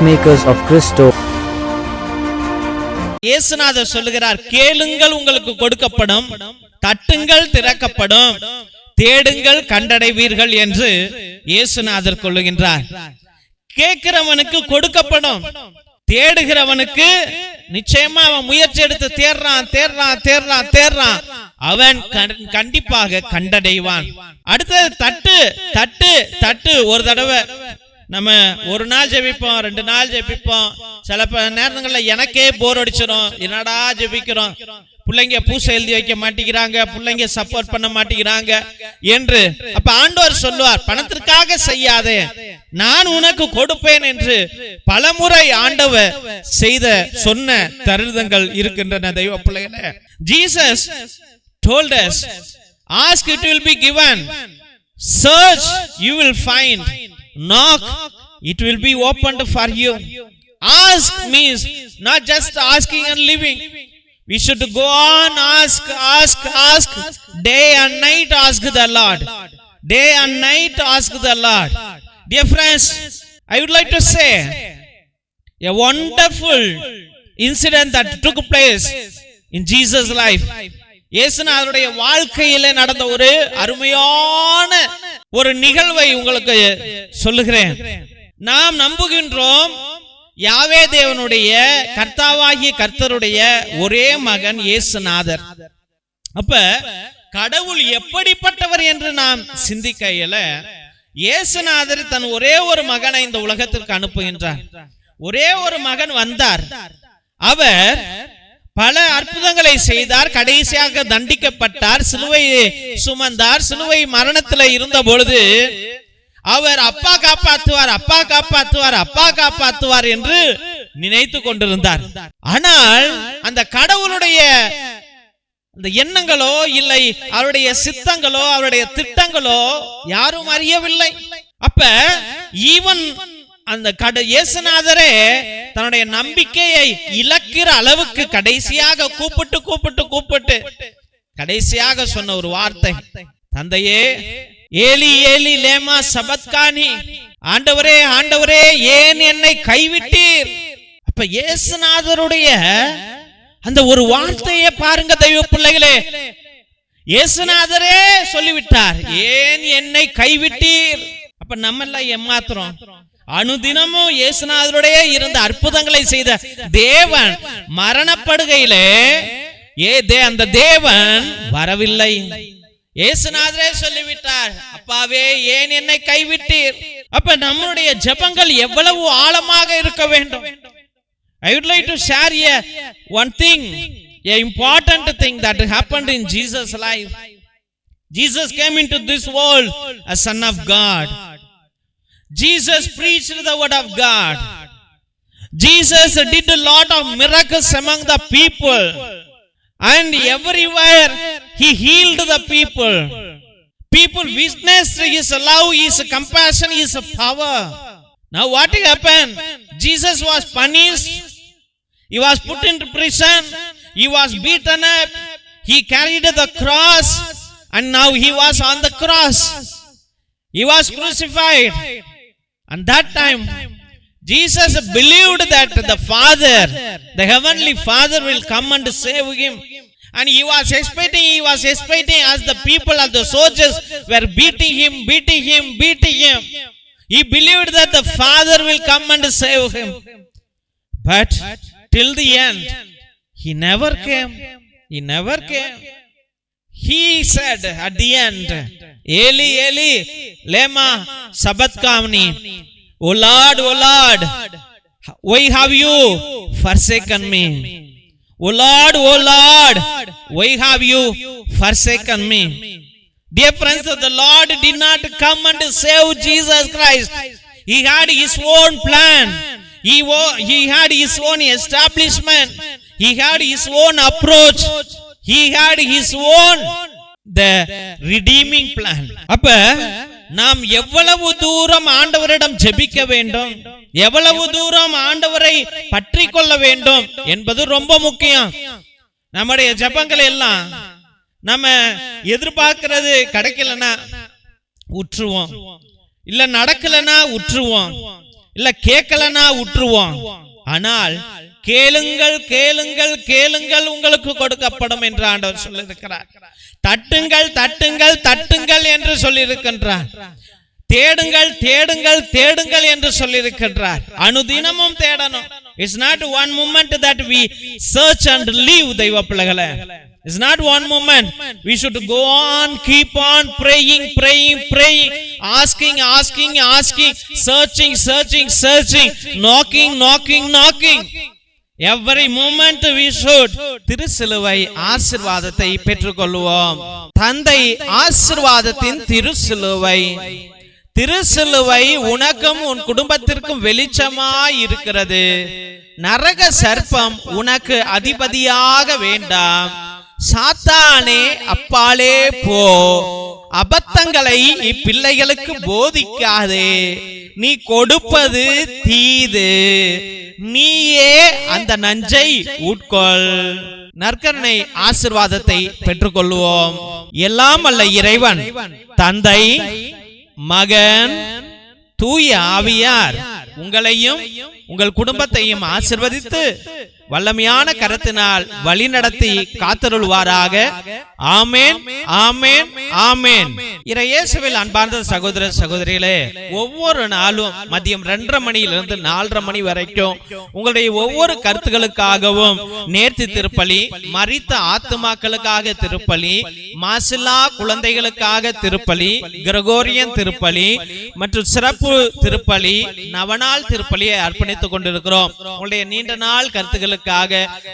Peacemakers of Christo. இயேசுநாதர் சொல்லுகிறார், கேளுங்கள் உங்களுக்கு கொடுக்கப்படும், தட்டுங்கள் திறக்கப்படும், தேடுங்கள் கண்டடைவீர்கள் என்று இயேசுநாதர் சொல்லுகின்றார். கேட்கிறவனுக்கு கொடுக்கப்படும், தேடுகிறவனுக்கு நிச்சயமா அவன் முயற்சி எடுத்து தேடுறான், அவன் கண்டிப்பாக கண்டடைவான். அடுத்தது தட்டு தட்டு தட்டு. ஒரு தடவை நம்ம ஒரு நாள் ஜெபிப்போம், 2 நாள் ஜெபிப்போம். சில நேரங்களில் எனக்கே போர் அடிச்சிடும், என்னடா ஜெபிக்கிறோம், பிள்ளைங்க பூசை எழுதி வைக்க மாட்டேங்கிறாங்க, பிள்ளைங்க சப்போர்ட் பண்ண மாட்டேங்கிறாங்க என்று. அப்ப ஆண்டவர் சொல்லுவார், பணத்திற்காக செய்யாதே, நான் உனக்கு கொடுப்பேன் என்று பலமுறை ஆண்டவர் சொன்ன தருணங்கள் இருக்கின்றன. தெய்வ பிள்ளைகளே, Jesus told us, ask it will be given, search you will find, knock it will be opened for you. Ask means not just asking and living. We should go on ask day and night. Ask the Lord, day and night ask the Lord. Dear friends, I would like to say a wonderful incident that took place in Jesus' life. இயேசுநாதருடைய வாழ்க்கையிலே நடந்த ஒரு அருமையான ஒரு நிகழ்வை உங்களுக்கு சொல்லுகிறேன். நாம் நம்புகின்றோம், யாவே தேவனுடைய கர்த்தாவாகிய கர்த்தருடைய ஒரே மகன் இயேசுநாதர். அப்ப கடவுள் எப்படிப்பட்டவர் என்று நாம் சிந்திக்கையில, இயேசுநாதர் தன் ஒரே ஒரு மகனை இந்த உலகத்திற்கு அனுப்புகின்றார். ஒரே ஒரு மகன் வந்தார், அவர் பல அற்புதங்களை செய்தார், கடைசியாக தண்டிக்கப்பட்டார், சிலுவையை சுமந்தார். சிலுவை மரணத்தில் இருந்த பொழுது அவர் அப்பா காப்பாற்றுவார் என்று நினைத்து கொண்டிருந்தார். ஆனால் அந்த கடவுளுடைய அந்த எண்ணங்களோ இல்லை அவருடைய சித்தங்களோ அவருடைய திட்டங்களோ யாரும் அறியவில்லை. அப்ப ஈவன் அந்த இயேசுநாதரே தன்னுடைய நம்பிக்கையை இழக்கிற அளவுக்கு கடைசியாக கூப்பிட்டு கடைசியாக சொன்ன ஒரு வார்த்தை, தந்தையே, ஏலி ஏலி லேமா சபத்கானி, ஆண்டவரே ஆண்டவரே ஏன் என்னை கைவிட்டீர். அப்ப இயேசுநாதருடைய அந்த ஒரு வார்த்தையை பாருங்க தெய்வ பிள்ளைகளே, இயேசுநாதரே சொல்லிவிட்டார், ஏன் என்னை கைவிட்டீர். அப்ப நம்ம எல்லாம் ஏமாத்துறோம். அனுதினமும் இயேசுநாதருடைய இருந்த அற்புதங்களை செய்த தேவன் மரணப்படுகையிலே அந்த தேவன் வரவில்லை. இயேசுநாதரே சொல்லிவிட்டார், அப்பாவே ஏன் என்னை கைவிட்டீர். அப்ப நம்முடைய ஜெபங்கள் எவ்வளவு ஆழமாக இருக்க வேண்டும். I would like to share one thing, a important thing that happened in Jesus' life. Jesus came into this world as Son of God. Jesus preached the word of God. Jesus did a lot of miracles among the people, and everywhere he healed the people. People witnessed his love, his compassion, his power. Now what happened? Jesus was punished, he was put into prison, he was beaten up, he carried the cross, and now he was on the cross, he was crucified. And that time Jesus believed that the Father, the heavenly Father, will come and save him. And he was expecting as the people of the soldiers were beating him. He believed that the Father will come and save him. But till the end, he never came. He said at the end, Eli, Eli, lema sabachthani. O Lord, why have you forsaken me? O Lord, why have you forsaken me? Dear friends, the Lord did not come and save Jesus Christ. He had his own plan. He had his own establishment. He had his own approach. He had his own the redeeming plan. அப்ப நாம் எவ்வளவு தூரம் ஆண்டவரிடம் ஜெபிக்க வேண்டும், எவ்வளவு தூரம் ஆண்டவரை பற்றி கொள்ள வேண்டும் என்பது ரொம்ப முக்கியம். நம்முடைய ஜெபங்கள் எல்லாம் நம்ம எதிர்பார்க்கிறது கிடைக்கலனா உற்றுவோம், இல்ல நடக்கலனா உற்றுவோம், இல்ல கேட்கலனா விட்டுருவோம். ஆனால் கேளுங்கள் கேளுங்கள் கேளுங்கள் உங்களுக்கு கொடுக்கப்படும் என்று ஆண்டவர் சொல்லியிருக்கிறார். தட்டுங்கள் தட்டுங்கள் தட்டுங்கள் என்று சொல்லியிருக்கின்றார். தேடுங்கள் தேடுங்கள் தேடுங்கள் என்று சொல்லியிருக்கின்றார். அனுதினமும் தேடணும். It's not one moment that we search and leave. தெய்வ பிள்ளைகளே, it's not one moment. We should go on, keep on praying, praying, praying, asking, asking, asking, searching, searching, searching, knocking, knocking, knocking. Every moment we should திருசிலுவை ஆசீர்வாதத்தை பெற்றுக்கொள்வோம். தந்தை ஆசீர்வாதத்தின் திருசிலுவை. திருசிலுவை உனக்கும் உன் குடும்பத்திற்கும் வெளிச்சமாய் இருக்கிறது. நரக சர்ப்பம் உனக்கு அதிபதியாக வேண்டாம். சாத்தானே அப்பாலே போ. அபத்தங்களை இப்பிள்ளைகளுக்கு போதிக்காதே. நீ கொடுப்பது தீது, நீயே அந்த நஞ்சை உட்கொள். நற்கருணை ஆசீர்வாதத்தை பெற்றுக்கொள்வோம். எல்லாம் அல்ல இறைவன் தந்தை, மகன், தூய ஆவியார் உங்களையும் உங்கள் குடும்பத்தையும் ஆசீர்வதித்து வல்லமையான கரத்தினால் வழி நடத்தி காத்தருள்வாராக. ஆமேன், ஆமேன், ஆமேன். இயேசுவில் அன்பார்ந்த சகோதர சகோதரிகளே, ஒவ்வொரு நாளும் மதியம் 2:30 மணியிலிருந்து 4:30 மணி வரைக்கும் உங்களுடைய ஒவ்வொரு கருத்துக்களுக்காகவும் நேர்த்தி திருப்பலி, மரித்த ஆத்துமாக்களுக்காக திருப்பலி, மாசில்லா குழந்தைகளுக்காக திருப்பலி, கிரகோரியன் திருப்பலி மற்றும் சிறப்பு திருப்பலி, நவநாள் திருப்பலியை அர்ப்பணித்துக் கொண்டிருக்கிறோம். உங்களுடைய நீண்ட நாள் கருத்துக்களுக்காக,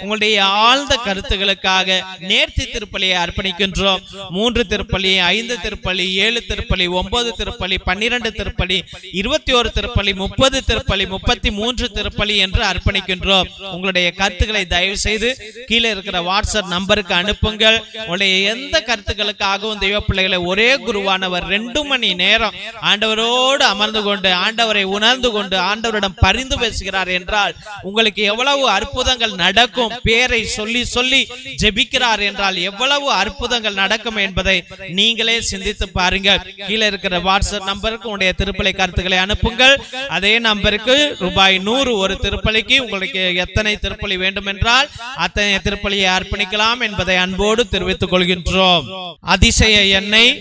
உங்களுடைய ஆழ்ந்த கருத்துக்களுக்காக நேர்த்தி திருப்பலியை அர்ப்பணிக்கின்றோம். 3 திருப்பலி, 5 திருப்பலி, 7 திருப்பலி, 9 திருப்பலி, 12 திருப்பலி, 21 திருப்பலி, 30 திருப்பலி, 33 திருப்பலி என்று அர்ப்பணிக்கின்றோம். உங்களுடைய கருத்துக்களை தயவு செய்து கீழே இருக்கிற வாட்ஸ்அப் நம்பருக்கு அனுப்புங்கள். உங்களுடைய எந்த கருத்துக்களுக்காகவும் தெய்வ பிள்ளைகளை ஒரே குருவானவர் 2 மணி நேரம் ஆண்டவரோடு அமர்ந்து கொண்டு ஆண்டவரை உணர்ந்து கொண்டு ஆண்டவரிடம் பரிந்து பேசுகிறார் என்றால் உங்களுக்கு எவ்வளவு அற்புதங்கள் நடக்கும். பேரை சொல்லி சொல்லி ஜெபிக்கிறார் என்றால் எவ்வளவு அற்புதங்கள் நடக்கும் என்பதை நீங்களே சிந்தித்து பாருங்கள். கீழே இருக்கிற வாட்ஸ்அப் நம்பருக்கு உங்களுடைய திருப்பலி கருத்துக்களை அனுப்புங்கள். அதே நம்பருக்கு ரூபாய் 100 ஒரு திருப்பலிக்கு. உங்களுக்கு எத்தனை திருப்பலி வேண்டும் என்றால் அத்தனை திருப்பலியை அர்ப்பணிக்கலாம் என்பதை அன்போடு தெரிவித்துக் கொள்கின்றோம். அதிசய எண்ணெய்,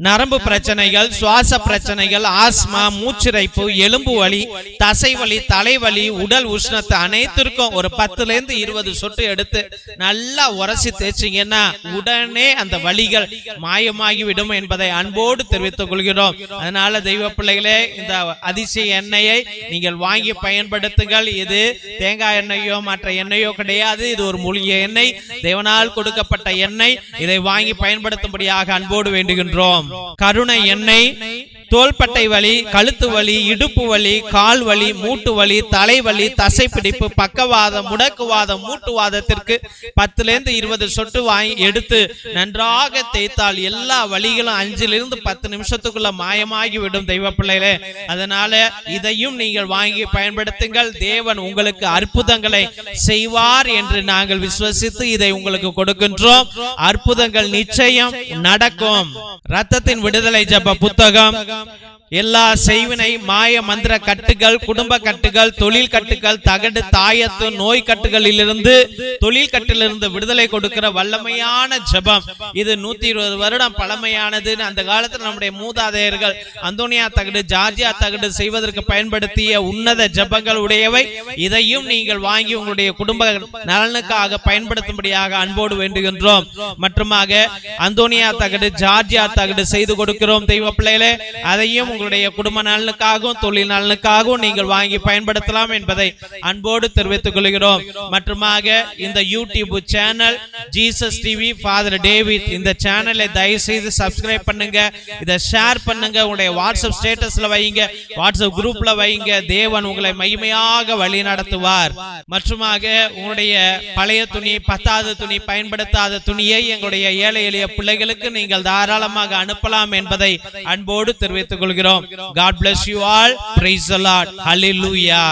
நரம்பு பிரச்சனைகள், சுவாச பிரச்சனைகள், ஆஸ்மா, மூச்சிரைப்பு, எலும்பு வலி, தசை வலி, தலைவலி, உடல் உஷ்ணத்தை அனைத்திற்கும் ஒரு 10-20 சொட்டு எடுத்து நல்லா உரசி தேய்ச்சிங்கன்னா உடனே அந்த வலிகள் மாயமாகிவிடும் என்பதை அன்போடு தெரிவித்துக் கொள்கிறோம். அதனால தெய்வ பிள்ளைகளே, இந்த அதிசய எண்ணெயை நீங்கள் வாங்கி பயன்படுத்துங்கள். இது தேங்காய் எண்ணெயோ மற்ற எண்ணெயோ கிடையாது. இது ஒரு மூலிகை எண்ணெய், தேவனால் கொடுக்கப்பட்ட எண்ணெய். இதை வாங்கி பயன்படுத்தும்படியாக அன்போடு வேண்டுகின்றோம். கருணை எண்ணெய், தோள்பட்டை வலி, கழுத்து வலி, இடுப்பு வலி, கால் வலி, மூட்டு வலி, தலைவலி, தசைப்பிடிப்பு, பக்கவாதம், முடக்குவாதம், மூட்டுவாதத்திற்கு 10-20 சொட்டு வாங்கி எடுத்து நன்றாக தேய்த்தால் எல்லா வலிகளும் 5-10 நிமிஷத்துக்குள்ள மாயமாகிவிடும் தெய்வ பிள்ளைகளே. அதனால இதையும் நீங்கள் வாங்கி பயன்படுத்துங்கள். தேவன் உங்களுக்கு அற்புதங்களை செய்வார் என்று நாங்கள் விசுவசித்து இதை உங்களுக்கு கொடுக்கின்றோம். அற்புதங்கள் நிச்சயம் நடக்கும். ரத்தத்தின் விடுதலை ஜெப புத்தகம், எல்லா செய்வினை, மாய மந்திர கட்டுகள், குடும்ப கட்டுகள், தொழில் கட்டுகள், தகடு, தாயத்து, நோய் கட்டுகளிலிருந்து, தொழில் கட்டிலிருந்து விடுதலை கொடுக்கிற வல்லமையான ஜெபம். இது 120 வருடம் பழமையானது. அந்த காலத்தில் நம்முடைய மூதாதையர்கள் அந்தோனியா தகடு, ஜார்ஜியா தகடு செய்வதற்கு பயன்படுத்திய உன்னத ஜெபங்கள் உடையவை. இதையும் நீங்கள் வாங்கி உங்களுடைய குடும்ப நலனுக்காக பயன்படுத்தும்படியாக அன்போடு வேண்டுகின்றோம். மற்றுமாக அந்தோனியா தகடு, ஜார்ஜியா தகடு செய்து கொடுக்கிறோம் தெய்வ பிள்ளைகளே. அதையும் உங்களுடைய குடும்ப நலனுக்காகவும் தொழில் நலனுக்காகவும் நீங்கள் வாங்கி பயன்படுத்தலாம் என்பதை அன்போடு தெரிவித்துக் கொள்கிறோம். மற்றுமாக இந்த YouTube channel Jesus TV father David, இந்த சேனலை தயவு செய்து சப்ஸ்கிரைப் பண்ணுங்க. இதை ஷேர் பண்ணுங்க. உங்களுடைய வாட்ஸ்அப் ஸ்டேட்டஸ்ல வைங்க, வாட்ஸ்அப் குரூப்ல வைங்க. தேவன் உங்களை மகிமையாக வழி நடத்துவார். மற்றுமாக உங்களுடைய பழைய துணி, பத்தாத துணி, பயன்படுத்தாத துணியை எங்களுடைய ஏழை எளிய பிள்ளைகளுக்கு நீங்கள் தாராளமாக அனுப்பலாம் என்பதை அன்போடு தெரிவித்துக் கொள்கிறோம். God bless you all. Praise the Lord. Hallelujah.